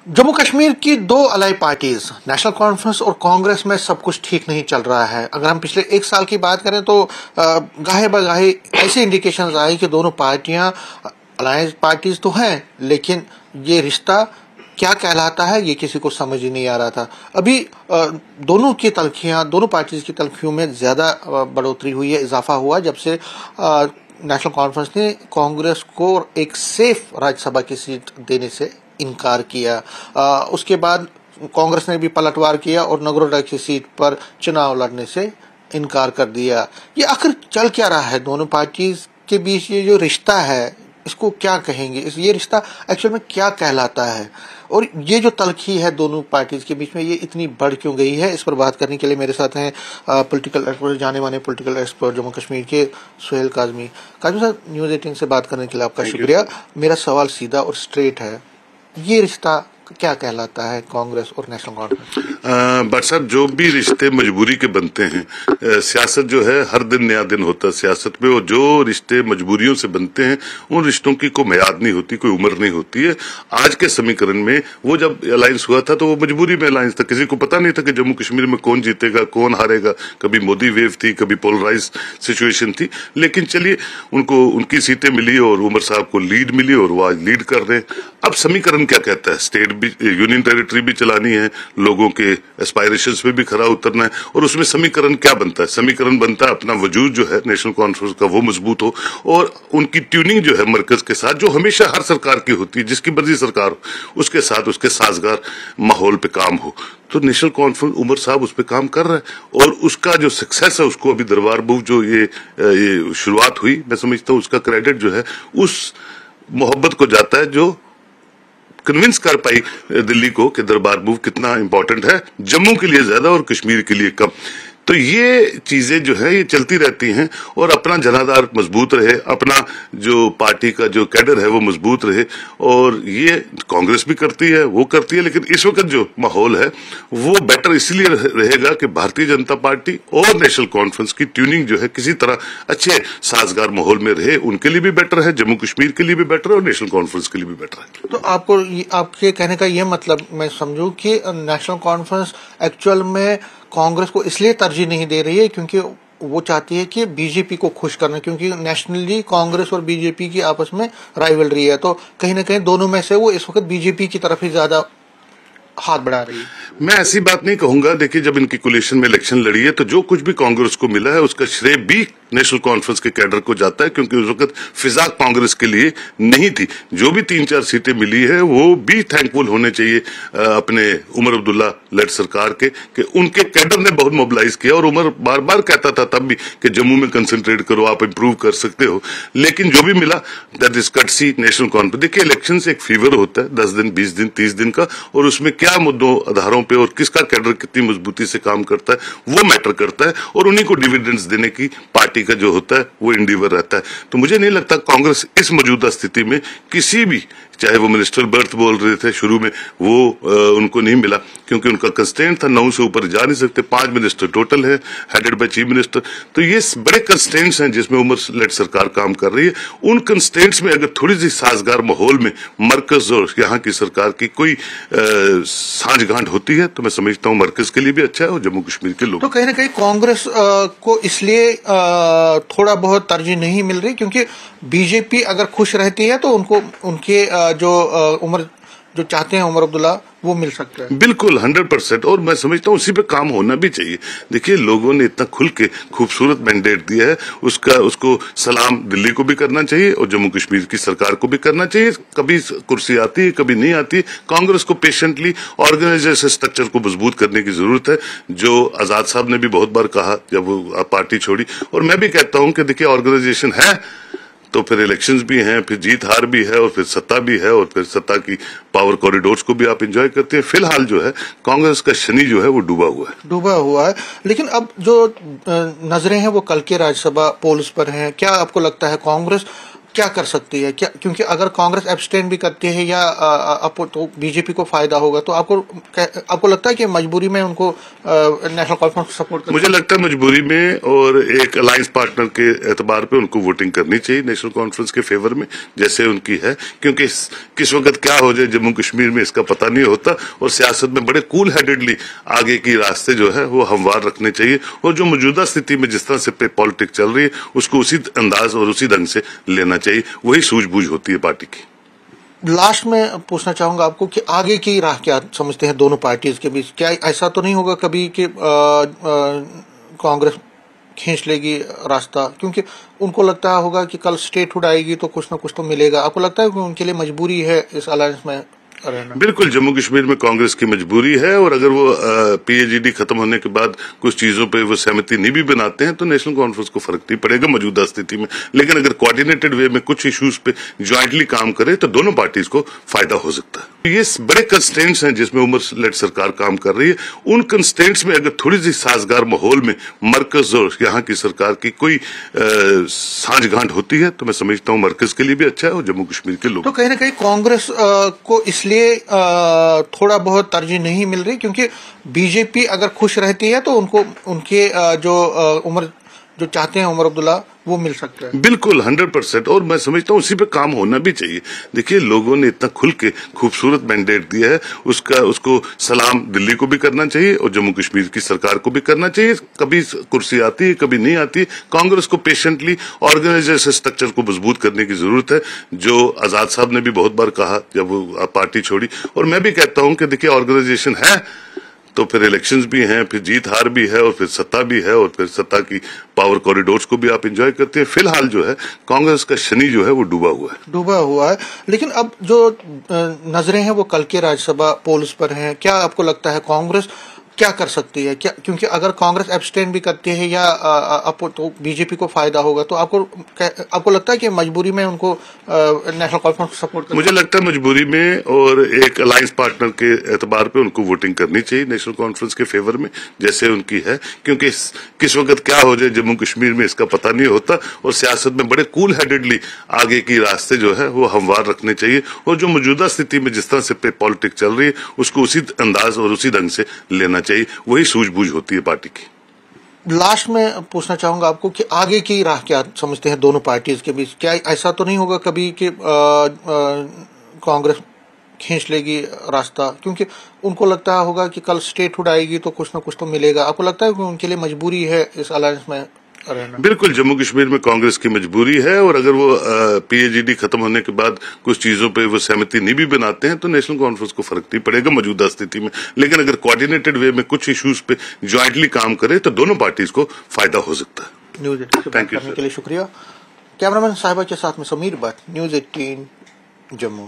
जम्मू कश्मीर की दो Alai parties national conference और कांग्रेस में सब कुछ ठीक नहीं चल रहा है। अगर हम पिछले एक साल की बात करें तो गाहे बगाहे ऐसे इंडिकेशंस आए कि दोनों पार्टियां अलायंस पार्टीज तो हैं, लेकिन ये रिश्ता क्या कहलाता है ये किसी को समझ ही नहीं आ रहा था। अभी दोनों की तलखियां, दोनों पार्टीज की तलखियों में ज्यादा बढ़ोतरी हुई है, इजाफा हुआ जब से नेशनल कॉन्फ्रेंस ने कांग्रेस को एक सेफ राज्यसभा की सीट देने से इनकार किया। उसके बाद कांग्रेस ने भी पलटवार किया और नगरोटा की सीट पर चुनाव लड़ने से इनकार कर दिया। ये आखिर चल क्या रहा है दोनों पार्टीज के बीच? ये जो रिश्ता है इसको क्या कहेंगे? ये रिश्ता एक्चुअल में क्या कहलाता है? और ये जो तलखी है दोनों पार्टीज के बीच में, ये इतनी बढ़ क्यों गई है? इस पर बात करने के लिए मेरे साथ हैं पॉलिटिकल एक्सपर्ट, जाने माने पॉलिटिकल एक्सपर्ट जम्मू कश्मीर के सुहेल काजमी। काजमी साहब, न्यूज़ 18 से बात करने के लिए आपका शुक्रिया। मेरा सवाल सीधा और स्ट्रेट है, ये रिश्ता क्या कहलाता है कांग्रेस और नेशनल कॉन्फ्रेंस? बट साहब, जो भी रिश्ते मजबूरी के बनते हैं, सियासत जो है हर दिन नया दिन होता है सियासत में, और जो रिश्ते मजबूरियों से बनते हैं उन रिश्तों की कोई मियाद नहीं होती, कोई उम्र नहीं होती है। आज के समीकरण में वो जब अलायंस हुआ था तो वो मजबूरी में अलायंस था, किसी को पता नहीं था कि जम्मू कश्मीर में कौन जीतेगा कौन हारेगा। कभी मोदी वेव थी, कभी पोलराइज सिचुएशन थी, लेकिन चलिए उनको उनकी सीटें मिली और उमर साहब को लीड मिली और वो आज लीड कर रहे हैं। अब समीकरण क्या कहता है? स्टेट भी, यूनियन टेरिटरी भी चलानी है, लोगों के एस्पायरेशंस पे भी खरा उतरना है, और उसमें समीकरण क्या बनता है? समीकरण बनता है अपना वजूद जो है नेशनल कॉन्फ्रेंस का वो मजबूत हो, और उनकी ट्यूनिंग जो है मरकज के साथ, जो हमेशा हर सरकार की होती है, जिसकी मर्जी सरकार हो उसके साथ उसके साजगार माहौल पे काम हो। तो नेशनल कॉन्फ्रेंस उमर साहब उस पर काम कर रहा है, और उसका जो सक्सेस है उसको अभी दरबार मूव जो ये शुरुआत हुई, मैं समझता हूँ उसका क्रेडिट जो है उस मोहब्बत को जाता है जो कन्विंस कर पाई दिल्ली को कि दरबार मूव कितना इंपॉर्टेंट है, जम्मू के लिए ज्यादा और कश्मीर के लिए कम। तो ये चीजें जो है ये चलती रहती हैं, और अपना जनाधार मजबूत रहे, अपना जो पार्टी का जो कैडर है वो मजबूत रहे, और ये कांग्रेस भी करती है, वो करती है। लेकिन इस वक्त जो माहौल है वो बेटर इसलिए रहेगा कि भारतीय जनता पार्टी और नेशनल कॉन्फ्रेंस की ट्यूनिंग जो है किसी तरह अच्छे साजगार माहौल में रहे, उनके लिए भी बेटर है, जम्मू कश्मीर के लिए भी बेटर है और नेशनल कॉन्फ्रेंस के लिए भी बेटर है। तो आपको आपके कहने का ये मतलब मैं समझूं कि नेशनल कॉन्फ्रेंस एक्चुअल में कांग्रेस को इसलिए तरजीह नहीं दे रही है क्योंकि वो चाहती है कि बीजेपी को खुश करना, क्योंकि नेशनली कांग्रेस और बीजेपी की आपस में राइवलरी है, तो कहीं ना कहीं दोनों में से वो इस वक्त बीजेपी की तरफ ही ज्यादा हाथ बढ़ा रही है। मैं ऐसी बात नहीं कहूंगा। देखिए, जब इनकी कोलिशन में इलेक्शन लड़ी है तो जो कुछ भी कांग्रेस को मिला है उसका श्रेय भी नेशनल कॉन्फ्रेंस के कैडर को जाता है, क्योंकि उस वक्त फिजा कांग्रेस के लिए नहीं थी। जो भी 3-4 सीटें मिली है वो भी थैंकफुल होने चाहिए अपने उमर अब्दुल्ला लेड सरकार के, कि उनके कैडर ने बहुत मोबिलाइज किया। और उमर बार बार कहता था तब भी कि जम्मू में कंसंट्रेट करो, आप इंप्रूव कर सकते हो। लेकिन जो भी मिला that is courtesy national conference. देखिए, इलेक्शन से एक फीवर होता है 10 दिन 20 दिन 30 दिन का, और उसमें क्या मुद्दों आधारों पे और किसका कैडर कितनी मजबूती से काम करता है वो मैटर करता है, और उन्हीं को डिविडेंड्स देने की पार्टी का जो होता है वो इंडिवर रहता है। तो मुझे नहीं लगता कांग्रेस इस मौजूदा स्थिति में किसी भी, चाहे वो मिनिस्टर बर्थ बोल रहे थे शुरू में, वो उनको नहीं मिला, क्योंकि उनका कंस्टेंट था 9 से ऊपर जा नहीं सकते। 5 मिनिस्टर टोटल है हेडेड बाय चीफ मिनिस्टर। तो ये बड़े कंस्टेंट्स हैं जिसमें उमर लेड सरकार काम कर रही है। उन कंस्टेंट्स में अगर थोड़ी सी साजगार माहौल में मरकज और यहाँ की सरकार की कोई सांठगांठ होती है तो मैं समझता हूँ मरकज के लिए भी अच्छा है और जम्मू कश्मीर के लोग। तो कहीं ना कहीं कांग्रेस को इसलिए थोड़ा बहुत तरजीह नहीं मिल रही क्योंकि बीजेपी अगर खुश रहती है तो उनको उनके जो चाहते हैं उमर अब्दुल्ला वो मिल सकता है। बिल्कुल 100%, और मैं समझता हूँ उसी पे काम होना भी चाहिए। देखिए, लोगों ने इतना खुल के खूबसूरत मैंडेट दिया है, उसको सलाम दिल्ली को भी करना चाहिए और जम्मू कश्मीर की सरकार को भी करना चाहिए। कभी कुर्सी आती है कभी नहीं आती है। कांग्रेस को पेशेंटली ऑर्गेनाइजेशन स्ट्रक्चर को मजबूत करने की जरूरत है, जो आजाद साहब ने भी बहुत बार कहा जब वो पार्टी छोड़ी। और मैं भी कहता हूँ कि देखिए, ऑर्गेनाइजेशन है तो फिर इलेक्शंस भी हैं, फिर जीत हार भी है, और फिर सत्ता भी है, और फिर सत्ता की पावर कॉरिडोर्स को भी आप एंजॉय करते हैं। फिलहाल जो है कांग्रेस का शनि जो है वो डूबा हुआ है। लेकिन अब जो नजरें हैं वो कल के राज्यसभा पोल्स पर हैं। क्या आपको लगता है कांग्रेस क्या कर सकती है, क्या क्योंकि अगर कांग्रेस एब्सटेन भी करती है या तो बीजेपी को फायदा होगा, तो आपको लगता है कि मजबूरी में उनको नेशनल कॉन्फ्रेंस को सपोर्ट करना? मुझे लगता है मजबूरी में और एक अलायंस पार्टनर के एतबार पे उनको वोटिंग करनी चाहिए नेशनल कॉन्फ्रेंस के फेवर में, जैसे उनकी है, क्योंकि किस वक्त क्या हो जाए जम्मू कश्मीर में इसका पता नहीं होता। और सियासत में बड़े कूल हेडेडली आगे की रास्ते जो है वो हमवार रखने चाहिए, और जो मौजूदा स्थिति में जिस तरह से पॉलिटिक्स चल रही है उसको उसी अंदाज और उसी ढंग से लेना चाहिए। वही सूझबूझ होती है पार्टी की। लास्ट में पूछना चाहूंगा आपको कि आगे की राह क्या समझते हैं दोनों पार्टीज के बीच? क्या ऐसा तो नहीं होगा कभी कि कांग्रेस खींच लेगी रास्ता, क्योंकि उनको लगता होगा कि कल स्टेटहुड आएगी तो कुछ ना कुछ तो मिलेगा। आपको लगता है कि उनके लिए मजबूरी है इस अलायंस में रहना? बिल्कुल, जम्मू कश्मीर में कांग्रेस की मजबूरी है, और अगर वो पीएजीडी खत्म होने के बाद कुछ चीजों पे वो सहमति नहीं भी बनाते हैं तो नेशनल कॉन्फ्रेंस को फर्क नहीं पड़ेगा मौजूदा स्थिति में। लेकिन अगर कोऑर्डिनेटेड वे में कुछ इश्यूज पे ज्वाइंटली काम करे तो दोनों पार्टीज को फायदा हो सकता है। ये बड़े कंस्ट्रेंट्स हैं जिसमें उमर लेड सरकार काम कर रही है। उन कंस्ट्रेंट्स में अगर थोड़ी सी साजगार माहौल में मरकज और यहाँ की सरकार की कोई सांठगांठ होती है तो मैं समझता हूँ मरकज के लिए भी अच्छा है और जम्मू कश्मीर के लोग। तो कहीं ना कहीं कांग्रेस को इसलिए थोड़ा बहुत तरजीह नहीं मिल रही क्योंकि बीजेपी अगर खुश रहती है तो उनको उनके जो चाहते हैं उमर अब्दुल्ला वो मिल सकता है। बिल्कुल 100%, और मैं समझता हूँ उसी पे काम होना भी चाहिए। देखिए, लोगों ने इतना खुल के खूबसूरत मैंडेट दिया है, उसको सलाम दिल्ली को भी करना चाहिए और जम्मू कश्मीर की सरकार को भी करना चाहिए। कभी कुर्सी आती है, कभी नहीं आती। कांग्रेस को पेशेंटली ऑर्गेनाइजेशन स्ट्रक्चर को मजबूत करने की जरूरत है, जो आजाद साहब ने भी बहुत बार कहा जब वो पार्टी छोड़ी। और मैं भी कहता हूँ कि देखिए, ऑर्गेनाइजेशन है तो फिर इलेक्शंस भी हैं, फिर जीत हार भी है, और फिर सत्ता भी है, और फिर सत्ता की पावर कॉरिडोर्स को भी आप एंजॉय करते हैं। फिलहाल जो है कांग्रेस का शनि जो है वो डूबा हुआ है। लेकिन अब जो नजरें हैं वो कल के राज्यसभा पोल्स पर हैं। क्या आपको लगता है कांग्रेस क्या कर सकती है, क्या क्योंकि अगर कांग्रेस एब्सटेन भी करती है या तो बीजेपी को फायदा होगा, तो आपको लगता है कि मजबूरी में उनको नेशनल कॉन्फ्रेंस को सपोर्ट करना? मुझे लगता है मजबूरी में और एक अलायंस पार्टनर के एतबार पे उनको वोटिंग करनी चाहिए नेशनल कॉन्फ्रेंस के फेवर में, जैसे उनकी है, क्योंकि किस वक्त क्या हो जाए जम्मू कश्मीर में इसका पता नहीं होता। और सियासत में बड़े कूल हेडेडली आगे की रास्ते जो है वो हमवार रखने चाहिए, और जो मौजूदा स्थिति में जिस तरह से पॉलिटिक्स चल रही है उसको उसी अंदाज और उसी ढंग से लेना चाहिए। वही सूझबूझ होती है पार्टी की। लास्ट में पूछना चाहूंगा आपको कि आगे की राह क्या समझते हैं दोनों पार्टीज के बीच? क्या ऐसा तो नहीं होगा कभी कि कांग्रेस खींच लेगी रास्ता, क्योंकि उनको लगता होगा कि कल स्टेटहुड आएगी तो कुछ ना कुछ तो मिलेगा। आपको लगता है कि उनके लिए मजबूरी है इस अलायंस में रहना? बिल्कुल, जम्मू कश्मीर में कांग्रेस की मजबूरी है, और अगर वो पीएजीडी खत्म होने के बाद कुछ चीजों पे वो सहमति नहीं भी बनाते हैं तो नेशनल कॉन्फ्रेंस को फर्क नहीं पड़ेगा मौजूदा स्थिति में। लेकिन अगर कोऑर्डिनेटेड वे में कुछ इश्यूज पे ज्वाइंटली काम करे तो दोनों पार्टीज को फायदा हो सकता है। न्यूज़ 18 थैंक यू के लिए शुक्रिया। कैमरामैन साहिबा के साथ में समीर भट्ट, न्यूज़ 18 जम्मू।